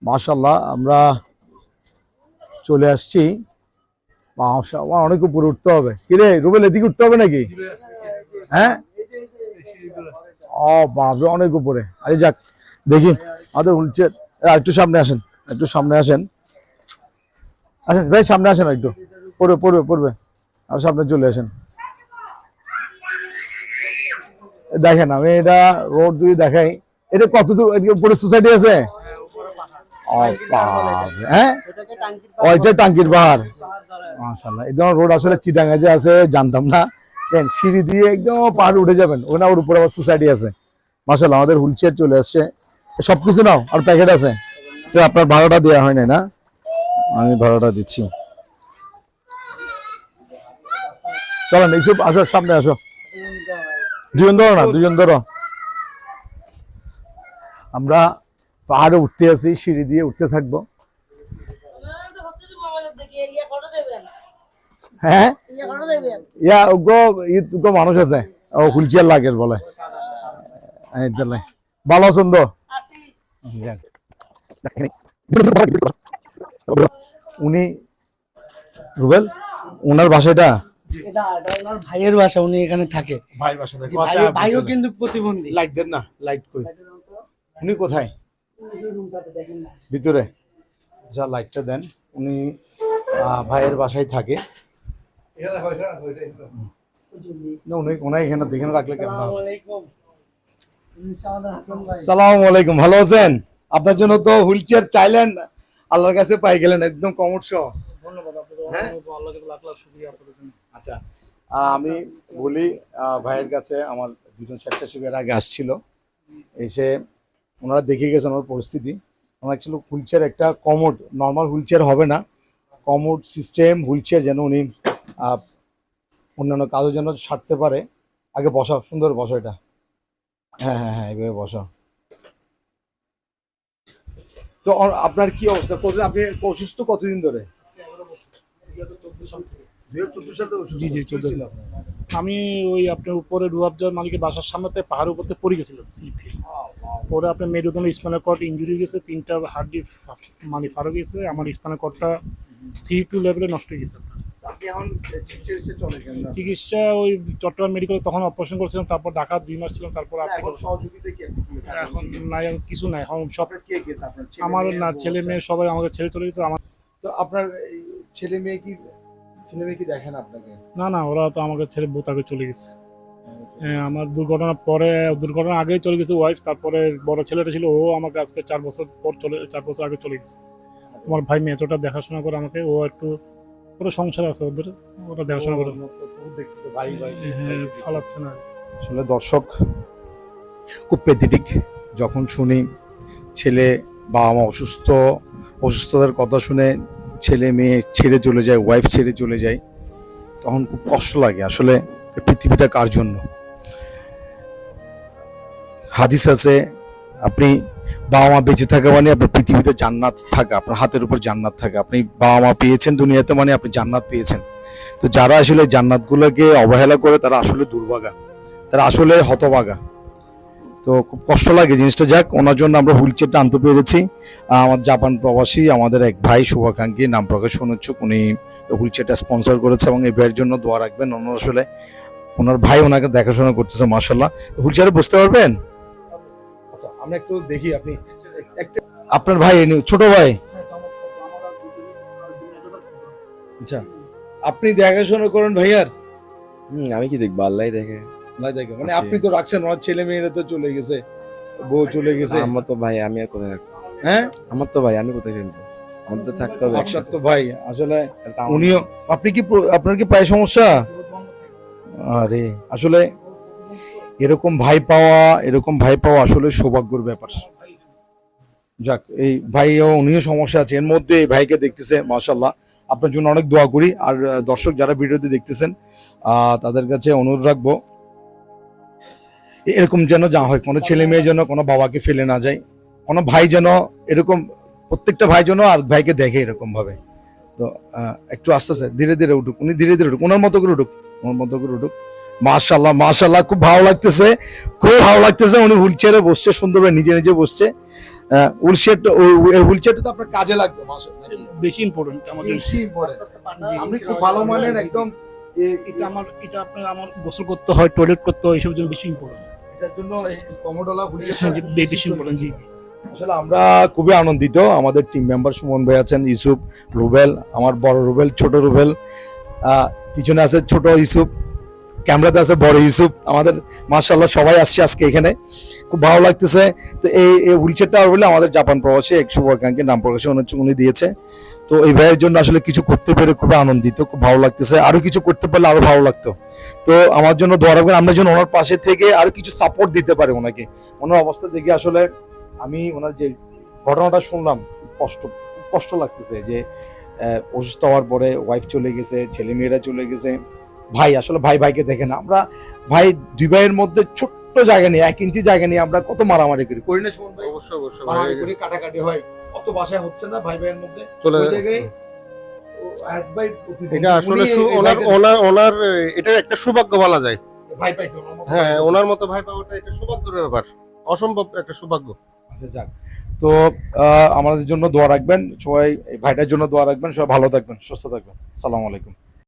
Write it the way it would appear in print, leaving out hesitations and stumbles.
মাশাআল্লাহ আমরা চলে আসছি। মাশাআল্লাহ অনেক উপরে উঠতে হবে। কি রে রুবেল, এদিকে উঠতে হবে নাকি? হ্যাঁ, ও বাবা অনেক উপরে। আরে যাক দেখি আমাদের হুইলচেয়ার। একটু সামনে আসেন, একটু সামনে আসেন, আসেন ভাই সামনে আসেন, একটু পড়বে পড়বে পড়বে আর সামনে চলে আসেন। দেখেন আমি এটা রোড দিয়ে দেখাই, এটা কত দূর উপরে সোসাইটি আছে? হ্যাঁ ওইটা টাঙ্কির পাহাড়। মাশাআল্লাহ একদম রোড আসলে চিটাঙ্গা যে আছে জানতাম না। সিঁড়ি দিয়ে একদম পাহাড় উঠে যাবেন, ওখানে ওর উপরে আবার সোসাইটি আছে। মাশাআল্লাহ আমাদের হুইলচেয়ার চলে আসছে, সবকিছু নাও আর প্যাকেট আছে। আপনার ভাড়াটা দেওয়া হয় না? আমি ভাড়াটা দিচ্ছি। চলেন এইসব আসো, সামনে আসো, দুজন ধরো না, দুজন ধরো। আমরা পাহাড়ে উঠতে আছি, সিঁড়ি দিয়ে উঠতে থাকবো। হ্যাঁ মানুষ আছে, ও হুইলচেয়ার লাগে বলে। ভালো আছেন তো? উনি রুবেল, ওনার বাসাটা ভাইয়ের বাসা, উনি এখানে থাকে। ভাইয়ের বাসা থাকে। ভাইও কিন্তু প্রতিবন্ধী। লাইট দেন না, লাইট কই? উনি কোথায়? ভিতরে? যা লাইটটা দেন। উনি ভাইয়ের বাসায় থাকে। ওনাই এখানে দেখে রাখলে কেমন? সালাম আলাইকুম, ভালো আছেন? আপনার জন্য তো হুইলচেয়ার চাইলেন, আল্লাহর কাছে পাই গেলেন একদম কমোড সহ। আচ্ছা আমি বলি, ভাইয়ের কাছে আমার দুজন স্বেচ্ছাসেবীর আগে আসছিল, এসে ওনারা দেখে গেছেন আমার পরিস্থিতি। আমার অ্যাকচুয়ালি হুইলচেয়ার একটা কমোড, নর্মাল হুইলচেয়ার হবে না, কমোড সিস্টেম হুইলচেয়ার যেন উনি অন্যান্য কাজও যেন সারতে পারে। আগে বসাও, সুন্দর বসো এটা। হ্যাঁ হ্যাঁ হ্যাঁ এইভাবে বসো। তো আপনার কি অবস্থা? আপনি অসুস্থ কতদিন ধরে? জি জি 14। আমি ওই আপনার উপরে রুয়াবজার মালিকের বাসার সামনে পাহাড়ের উপর থেকে পড়ে গেছিলাম স্লিপ খেয়ে। পরে আপনার মেরুদণ্ড স্পাইনাল কর্ড ইঞ্জুরি গেছে, 3টা হাড্ডি মানে ফাড়ো গেছে। আমার স্পাইনাল কর্ডটা 3-2 লেভেলে নষ্ট হয়ে গেছে। চিকিৎসা ওই চট্টগ্রাম মেডিকেলে তখন অপারেশন করেছিলাম, তারপর ঢাকা 2 মাস ছিলাম, তারপর এখন নাই, কিছু নাই এখন সব। আমার না ছেলে মেয়ে সবাই আমাকে ছেড়ে চলে গেছে। আমার তো আপনার ছেলে মেয়ে কি দেখেন আপনাকে? না না, ওরা তো আমাকে ছেড়ে বহুত আগে চলে গেছে। আমার দুর্ঘটনার আগেই চলে গেছে ওয়াইফ। তারপরে বড় ছেলেটা ছিল, ও আমাকে আজকে 4 বছর আগে চলে গেছে। আমার ভাই মেয়েটা দেখাশোনা করে আমাকে, ও একটু পুরো সংসার আছে ওদের, ওরা দেখাশোনা করে ফালাচ্ছে না। আসলে দর্শক খুব প্যাথেটিক যখন শুনি ছেলে বাবা মা অসুস্থতার কথা শুনে ছেলে মেয়ে ছেড়ে চলে যায়, ওয়াইফ ছেড়ে চলে যায়, তখন খুব কষ্ট লাগে। আসলে পৃথিবীটা কার জন্য? হাদিস আছে, আপনি বাবা মা বেঁচে থাকা মানে আপনার পৃথিবীতে জান্নাত থাকা, আপনার হাতের উপর জান্নাত থাকা। আপনি বাবা মা পেয়েছেন দুনিয়াতে মানে আপনি জান্নাত পেয়েছেন। তো যারা আসলে জান্নাতগুলোকে অবহেলা করে তারা আসলে দুর্ভাগা, তারা আসলে হতভাগা। তো খুব কষ্ট লাগে জিনিসটা। যাক, ওনার জন্য আমরা হুইলচেয়ারটা আনতে পেরেছি। আমার জাপান প্রবাসী আমাদের এক ভাই শুভাকাঙ্ক্ষী, নাম প্রকাশ অনুচ্ছুক, উনি হুইলচেয়ারটা স্পন্সর করেছে এবং এই ভাইয়ের জন্য দোয়া রাখবেন। ওনার আসলে ওনার ভাই ওনাকে দেখাশোনা করতেছে। মাশাআল্লাহ, হুইলচেয়ারে বসতে পারবেন? আচ্ছা আমরা একটু দেখি, আপনি আপনার ভাই ছোট ভাই? আচ্ছা আপনি দেখাশোনা করেন ভাইয়ার? আমি কি দেখবো, আল্লাহ দেখে। মানে আপনি তো রাখছেন, ওনার ছেলে মেয়েরা তো চলে গেছে, বউ চলে গেছে। আমার তো ভাই, আমি আর কোথায় রাখবো? হ্যাঁ আমার তো ভাই, আমি কোথায় ফেলবো? আমাদের তো থাকতে হবে আপনার একসাথে। তো ভাই আসলে উনিও, আপনার কি পায়ে সমস্যা? আরে আসলে এরকম ভাই পাওয়া আসলে সৌভাগ্যের ব্যাপার। যাক, এই ভাইও উনিও সমস্যা আছে, এর মধ্যে এই ভাইকে দেখতেছে। মাশাআল্লাহ, আপনার জন্য অনেক দোয়া করি। আর দর্শক যারা ভিডিওতে দেখতেছেন তাদের কাছে অনুরোধ রাখবো, এরকম যেন যা হয়, কোনো ছেলে মেয়ে যেন কোনো বাবাকে ফেলে না যায়, কোনো ভাই যেন এরকম, প্রত্যেকটা ভাই যেন আর ভাইকে দেখে এরকম ভাবে। তো একটু আস্তে আস্তে ধীরে ধীরে উঠুক, উনি ধীরে ধীরে উঠুক, ওনার মতো করে উঠুক। মাশাআল্লাহ মাশাআল্লাহ, খুব ভালো লাগতেছে। উনি হুইলচেয়ারে বসছে, সুন্দরভাবে নিজে নিজে বসছে। হুইলচেয়ার হুইলচেয়ারটা তো আপনার কাজে লাগবে মাশাআল্লাহ। বেশি ইম্পর্টেন্ট আমাদের। বেশি important। জি। আপনি খুব ভালো মানের একদম এটা আপনার আমার গোসল করতে হয়, টয়লেট করতে হয়, এইসব জন্য বেশি ইম্পর্টেন্ট। এটার জন্য এই কমোডোলা হুইলচেয়ার বেশি ইম্পর্টেন্ট। জি জি। আসলে আমরা খুবই আনন্দিত। আমাদের টিম মেম্বার সুমন ভাই আছেন, ইউসুফ, রুবেল, আমার বড় রুবেল, ছোট রুবেল, পিছনে আছে ছোট ইউসুফ, ক্যামেরাতে আছে বড় ইউসুফ। আমাদের মাশাআল্লাহ সবাই আসছে আজকে এখানে, খুব ভালো লাগতেছে। তো এই হুইলচেয়ারটা বলে আমাদের জাপান প্রবাসী এক শুভাকাঙ্ক্ষী নাম প্রকাশে উনি দিয়েছে। তো এই ভাইয়ের জন্য আসলে কিছু করতে পেরে খুব আনন্দিত, খুব ভালো লাগতেছে। আরো কিছু করতে পারলে আরো ভালো লাগতো। তো আমার জন্য দোয়া রাখবেন, আমরা যেন ওনার পাশে থেকে আরো কিছু সাপোর্ট দিতে পারি ওনাকে। ওনার অবস্থা দেখে আসলে আমি ওনার যে ঘটনাটা শুনলাম কষ্ট লাগতেছে যে অসুস্থ হওয়ার পরে ওয়াইফ চলে গেছে, ছেলে মেয়েরা চলে গেছে, ভাই আসলে ভাইকে দেখে না। আমরা ভাই দুই ভাইয়ের মধ্যে ছোট্ট জায়গা নিয়ে 1 ইঞ্চি জায়গা নিয়ে আমরা কত মারামারি করি না সুমন ভাই? অবশ্যই অবশ্যই মারামারি করি, কাটাকাটি হয়, কত বাসায় হচ্ছে না ভাইয়ের মধ্যে। চলে ওই জায়গায় এক ভাই এটা আসলে উনি এই ওনার ভাইকে- ওনার ওনার এটা একটা সৌভাগ্য বলা যায়। ভাই পাইছে ওনার মতো হ্যাঁ, ভাই পাইছে। ওনার মতো ভাই পাওয়াটা এটা সৌভাগ্যের ব্যাপার, অসম্ভব একটা সৌভাগ্য। আচ্ছা যাক। তো আমাদের জন্য দোয়া রাখবেন সবাই, এই ভাইটার জন্য দোয়া রাখবেন, সবাই ভালো থাকবেন, সুস্থ থাকবেন। আসসালামু আলাইকুম।